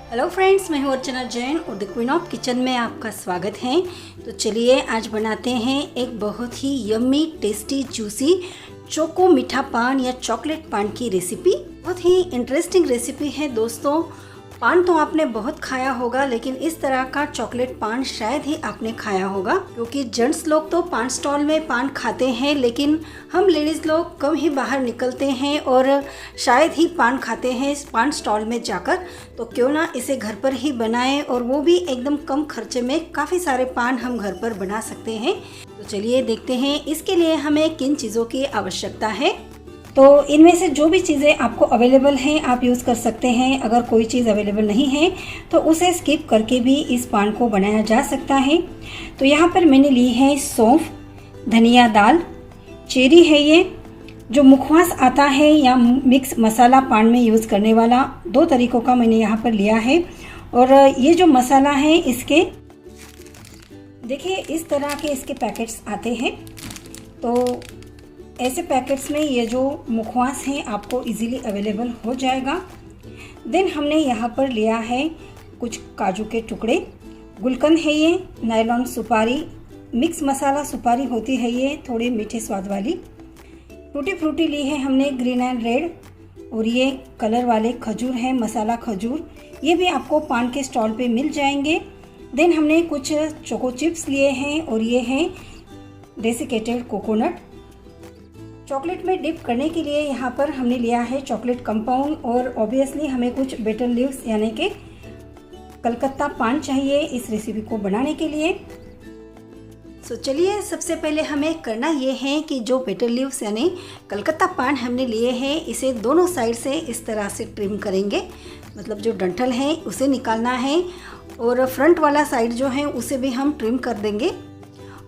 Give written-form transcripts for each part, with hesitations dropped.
Hello friends, मैं हूँ अर्चना जैन और द क्वीन ऑफ किचन में आपका स्वागत है। तो चलिए आज बनाते हैं एक बहुत ही यम्मी टेस्टी जूसी चोको मीठा पान या चॉकलेट पान की रेसिपी। बहुत ही इंटरेस्टिंग रेसिपी है दोस्तों। पान तो आपने बहुत खाया होगा, लेकिन इस तरह का चॉकलेट पान शायद ही आपने खाया होगा, क्योंकि जेंट्स लोग तो पान स्टॉल में पान खाते हैं, लेकिन हम लेडीज़ लोग कम ही बाहर निकलते हैं और शायद ही पान खाते हैं पान स्टॉल में जाकर। तो क्यों ना इसे घर पर ही बनाएं, और वो भी एकदम कम खर्चे में काफ़ी सारे पान हम घर पर बना सकते हैं। तो चलिए देखते हैं इसके लिए हमें किन चीज़ों की आवश्यकता है। तो इनमें से जो भी चीज़ें आपको अवेलेबल हैं आप यूज़ कर सकते हैं। अगर कोई चीज़ अवेलेबल नहीं है तो उसे स्किप करके भी इस पान को बनाया जा सकता है। तो यहाँ पर मैंने ली है सौंफ, धनिया दाल, चेरी है ये जो मुखवास आता है या मिक्स मसाला पान में यूज़ करने वाला, दो तरीक़ों का मैंने यहाँ पर लिया है। और ये जो मसाला है इसके देखिए इस तरह के इसके पैकेट्स आते हैं। तो ऐसे पैकेट्स में ये जो मुखवास हैं आपको इजीली अवेलेबल हो जाएगा। देन हमने यहाँ पर लिया है कुछ काजू के टुकड़े, गुलकंद है ये, नायलॉन सुपारी, मिक्स मसाला सुपारी होती है ये थोड़ी मीठे स्वाद वाली, टूटी फ्रूटी ली है हमने ग्रीन एंड रेड, और ये कलर वाले खजूर हैं, मसाला खजूर, ये भी आपको पान के स्टॉल पे मिल जाएंगे। देन हमने कुछ चोको चिप्स लिए हैं, और ये हैं डेसिकेटेड कोकोनट। चॉकलेट में डिप करने के लिए यहाँ पर हमने लिया है चॉकलेट कंपाउंड, और ऑब्वियसली हमें कुछ बेटर लीव्स यानी कि कलकत्ता पान चाहिए इस रेसिपी को बनाने के लिए। तो चलिए सबसे पहले हमें करना ये है कि जो बेटर लीव्स यानी कलकत्ता पान हमने लिए हैं इसे दोनों साइड से इस तरह से ट्रिम करेंगे। मतलब जो डंठल है उसे निकालना है, और फ्रंट वाला साइड जो है उसे भी हम ट्रिम कर देंगे।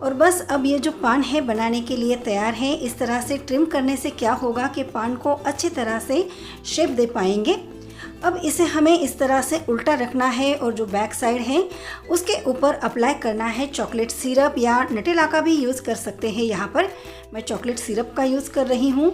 और बस अब ये जो पान है बनाने के लिए तैयार है। इस तरह से ट्रिम करने से क्या होगा कि पान को अच्छी तरह से शेप दे पाएंगे। अब इसे हमें इस तरह से उल्टा रखना है, और जो बैक साइड है उसके ऊपर अप्लाई करना है चॉकलेट सिरप, या नटेला का भी यूज़ कर सकते हैं। यहाँ पर मैं चॉकलेट सिरप का यूज़ कर रही हूँ।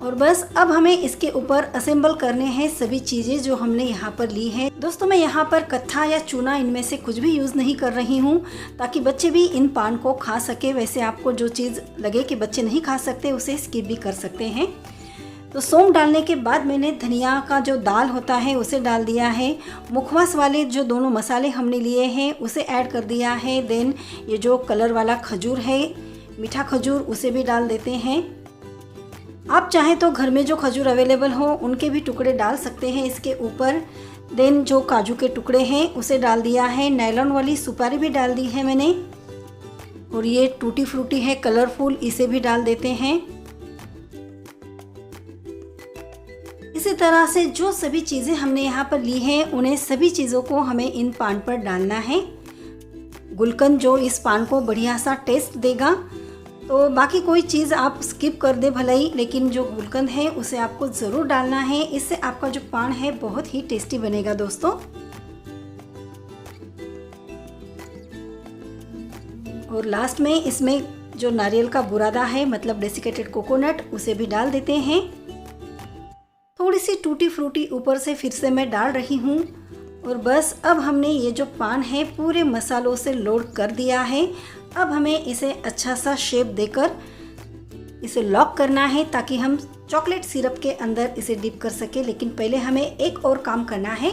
और बस अब हमें इसके ऊपर असेंबल करने हैं सभी चीज़ें जो हमने यहाँ पर ली हैं। दोस्तों मैं यहाँ पर कत्था या चूना इनमें से कुछ भी यूज़ नहीं कर रही हूँ, ताकि बच्चे भी इन पान को खा सके। वैसे आपको जो चीज़ लगे कि बच्चे नहीं खा सकते उसे स्किप भी कर सकते हैं। तो सौंफ डालने के बाद मैंने धनिया का जो दाल होता है उसे डाल दिया है। मुखवास वाले जो दोनों मसाले हमने लिए हैं उसे ऐड कर दिया है। देन ये जो कलर वाला खजूर है, मीठा खजूर, उसे भी डाल देते हैं। आप चाहें तो घर में जो खजूर अवेलेबल हो उनके भी टुकड़े डाल सकते हैं इसके ऊपर। देन जो काजू के टुकड़े हैं उसे डाल दिया है। नायलॉन वाली सुपारी भी डाल दी है मैंने, और ये टूटी फ्रूटी है कलरफुल, इसे भी डाल देते हैं। इसी तरह से जो सभी चीज़ें हमने यहाँ पर ली हैं उन्हें सभी चीज़ों को हमें इन पान पर डालना है। गुलकंद जो इस पान को बढ़िया सा टेस्ट देगा, तो बाकी कोई चीज़ आप स्किप कर दे भले ही, लेकिन जो गुलकंद है उसे आपको ज़रूर डालना है। इससे आपका जो पान है बहुत ही टेस्टी बनेगा दोस्तों। और लास्ट में इसमें जो नारियल का बुरादा है, मतलब डेसिकेटेड कोकोनट, उसे भी डाल देते हैं। थोड़ी सी टूटी फ्रूटी ऊपर से फिर से मैं डाल रही हूँ। और बस अब हमने ये जो पान है पूरे मसालों से लोड कर दिया है। अब हमें इसे अच्छा सा शेप देकर इसे लॉक करना है, ताकि हम चॉकलेट सिरप के अंदर इसे डिप कर सके। लेकिन पहले हमें एक और काम करना है।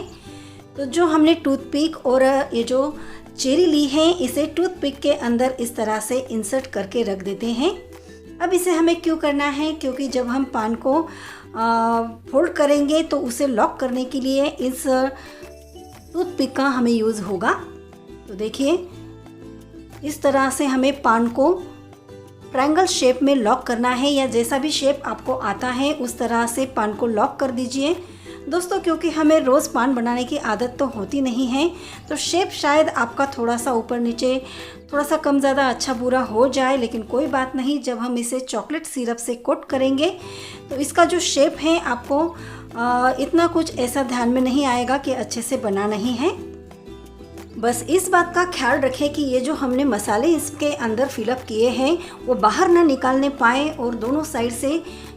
तो जो हमने टूथपिक और ये जो चेरी ली है इसे टूथपिक के अंदर इस तरह से इंसर्ट करके रख देते हैं। अब इसे हमें क्यों करना है, क्योंकि जब हम पान को फोल्ड करेंगे तो उसे लॉक करने के लिए इस टूथपिक का हमें यूज़ होगा। तो देखिए इस तरह से हमें पान को ट्रायंगल शेप में लॉक करना है, या जैसा भी शेप आपको आता है उस तरह से पान को लॉक कर दीजिए दोस्तों। क्योंकि हमें रोज़ पान बनाने की आदत तो होती नहीं है, तो शेप शायद आपका थोड़ा सा ऊपर नीचे, थोड़ा सा कम ज़्यादा, अच्छा बुरा हो जाए, लेकिन कोई बात नहीं। जब हम इसे चॉकलेट सिरप से कोट करेंगे तो इसका जो शेप है आपको इतना कुछ ऐसा ध्यान में नहीं आएगा कि अच्छे से बना नहीं है। बस इस बात का ख्याल रखें कि ये जो हमने मसाले इसके अंदर फिलअप किए हैं वो बाहर ना निकालने पाए, और दोनों साइड से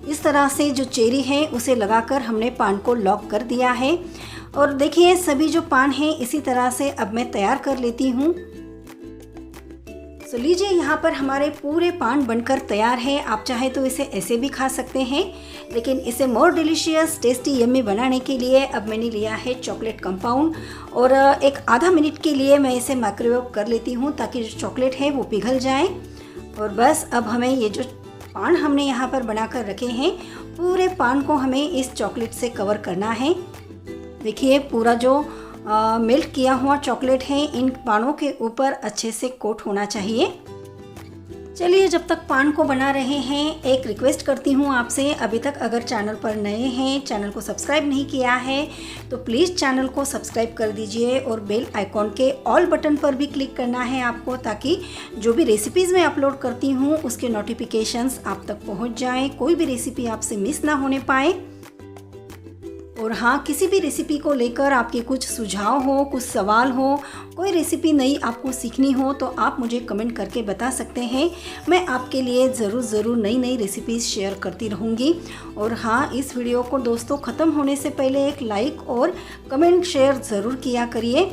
इस तरह से जो चेरी है उसे लगाकर हमने पान को लॉक कर दिया है। और देखिए सभी जो पान हैं इसी तरह से अब मैं तैयार कर लेती हूँ। तो लीजिए यहाँ पर हमारे पूरे पान बनकर तैयार है। आप चाहे तो इसे ऐसे भी खा सकते हैं, लेकिन इसे मोर डिलीशियस टेस्टी यम्मी बनाने के लिए अब मैंने लिया है चॉकलेट कंपाउंड, और एक आधा मिनट के लिए मैं इसे माइक्रोवेव कर लेती हूँ ताकि जो चॉकलेट है वो पिघल जाए। और बस अब हमें ये जो पान हमने यहाँ पर बनाकर रखे हैं, पूरे पान को हमें इस चॉकलेट से कवर करना है। देखिए पूरा जो मेल्ट किया हुआ चॉकलेट है इन पानों के ऊपर अच्छे से कोट होना चाहिए। चलिए जब तक पान को बना रहे हैं, एक रिक्वेस्ट करती हूँ आपसे, अभी तक अगर चैनल पर नए हैं, चैनल को सब्सक्राइब नहीं किया है तो प्लीज़ चैनल को सब्सक्राइब कर दीजिए, और बेल आइकॉन के ऑल बटन पर भी क्लिक करना है आपको, ताकि जो भी रेसिपीज़ मैं अपलोड करती हूँ उसके नोटिफिकेशंस आप तक पहुँच जाएँ, कोई भी रेसिपी आपसे मिस ना होने पाए। और हाँ, किसी भी रेसिपी को लेकर आपके कुछ सुझाव हो, कुछ सवाल हो, कोई रेसिपी नई आपको सीखनी हो तो आप मुझे कमेंट करके बता सकते हैं। मैं आपके लिए ज़रूर नई रेसिपीज़ शेयर करती रहूँगी। और हाँ, इस वीडियो को दोस्तों ख़त्म होने से पहले एक लाइक और कमेंट शेयर ज़रूर किया करिए।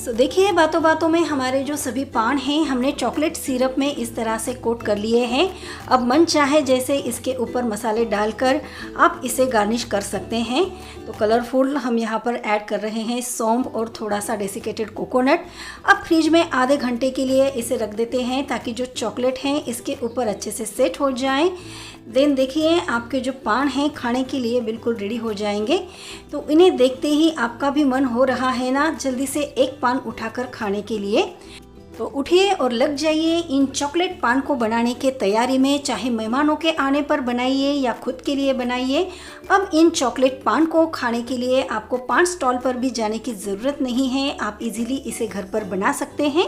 देखिए बातों बातों में हमारे जो सभी पान हैं हमने चॉकलेट सिरप में इस तरह से कोट कर लिए हैं। अब मन चाहे जैसे इसके ऊपर मसाले डालकर आप इसे गार्निश कर सकते हैं। तो कलरफुल हम यहाँ पर ऐड कर रहे हैं सौंफ और थोड़ा सा डेसिकेटेड कोकोनट। अब फ्रिज में आधे घंटे के लिए इसे रख देते हैं ताकि जो चॉकलेट हैं इसके ऊपर अच्छे से सेट हो जाए। देन देखिए आपके जो पान हैं खाने के लिए बिल्कुल रेडी हो जाएंगे। तो इन्हें देखते ही आपका भी मन हो रहा है ना जल्दी से एक पान उठाकर खाने के लिए। तो उठिए और लग जाइए इन चॉकलेट पान को बनाने के तैयारी में, चाहे मेहमानों के आने पर बनाइए या खुद के लिए बनाइए। अब इन चॉकलेट पान को खाने के लिए आपको पान स्टॉल पर भी जाने की ज़रूरत नहीं है, आप इजीली इसे घर पर बना सकते हैं।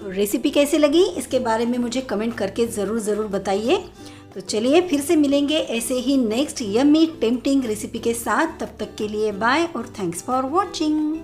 रेसिपी कैसी लगी इसके बारे में मुझे कमेंट करके ज़रूर बताइए। तो चलिए फिर से मिलेंगे ऐसे ही नेक्स्ट यम्मी टेम्पटिंग रेसिपी के साथ। तब तक के लिए बाय और थैंक्स फॉर वॉचिंग।